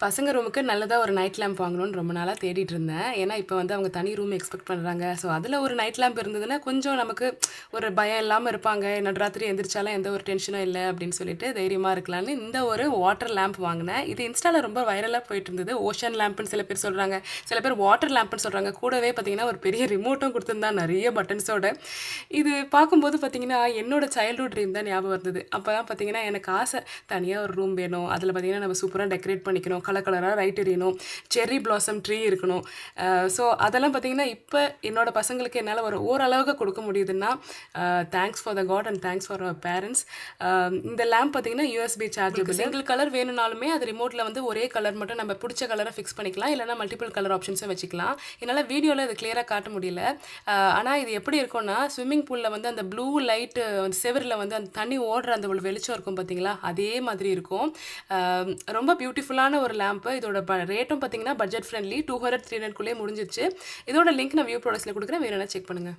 பசங்க ரூமுக்கு நல்லதா ஒரு நைட் லேம்ப் வாங்கணும்னு ரொம்ப நாளா தேடிட்டு இருந்தேன். ஏன்னா, இப்ப வந்து அவங்க தனி ரூம் எக்ஸ்பெக்ட் பண்றாங்க. ஸோ, அதுல ஒரு நைட் லேம்ப் இருந்ததுன்னா, கொஞ்சம் நமக்கு ஒரு பயம் இல்லாம இருப்பாங்க. நடுராத்திரி எந்திரிச்சாலும் எந்த ஒரு டென்ஷனும் இல்ல அப்படின்னு சொல்லிட்டு தைரியமா இருக்கலாம்னு இந்த ஒரு வாட்டர் லேம்ப் வாங்குனேன். இது இன்ஸ்டால ரொம்ப வைரலா போயிட்டு இருந்தது. ஓஷன் லேம்ப்ன்னு சில பேர் சொல்றாங்க. சில பேர் வாட்டர் லேம்ப்ன்னு சொல்றாங்க. கூடவே பார்த்தீங்கன்னா, ஒரு பெரிய ரிமோட்டும் குடுத்திருந்தான் நெறைய பட்டன்ஸோட. இது பார்க்கும்போது பார்த்தீங்கன்னா, என்னோட சைல்ட்ஹுட் ட்ரீம் தான் ஞாபகம் வந்தது. அப்பதான் பார்த்தீங்கன்னா, எனக்கு ஆசை. தனியா ஒரு ரூம் வேணும். அதில பார்த்தீங்கன்னா, நம்ம சூப்பரா டெக்கரேட் பண்ணிக்கணும். கலர் கலரா லைட் எரியணும். செர்ரி பிளாசம் ட்ரீ இருக்கணும். ஸோ அதெல்லாம் பார்த்தீங்கன்னா, இப்ப என்னோட பசங்களுக்கு என்னால ஒரு ஓரளவுக்கு கொடுக்க முடியுதுன்னா, thanks for the god and thanks for our parents. இந்த லேம்ப் பார்த்தீங்கன்னா, யூஎஸ்பி சார்ஜபிள். சிங்கிள் கலர் வேணும்னாலுமே அது ரிமோட்ல வந்து ஒரே கலர் மட்டும் நம்ம புடிச்ச கலர ஃபிக்ஸ் பண்ணிக்கலாம். இல்லன்னா மல்டிபிள் கலர் ஆப்ஷன்ஸும் வச்சுக்கலாம். என்னால வீடியோல இது கிளியரா காட்ட முடியல. ஆனா இது எப்படி இருக்கும்னா, ஸ்விம்மிங் பூல்ல வந்து அந்த ப்ளூ லைட்டு செவுருல வந்து அந்த தண்ணி ஓடுற அந்த ஒரு வெளிச்சம் இருக்கும் பார்த்தீங்களா? அதே மாதிரி இருக்கும். அ ரொம்ப பியூட்டிஃபுல்லான ஒரு லேம்ப்பு. இதோட ரேட்டும் பார்த்தீங்கன்னா, பட்ஜெட் ஃப்ரெண்ட்லி 200, 300 க்குள்ளயே முடிஞ்சிருச்சு. இதோட லிங்க் நான் வியூ ப்ராடக்ட்ஸ்ல குடுக்குறேன். வேணும்னா செக் பண்ணுங்க.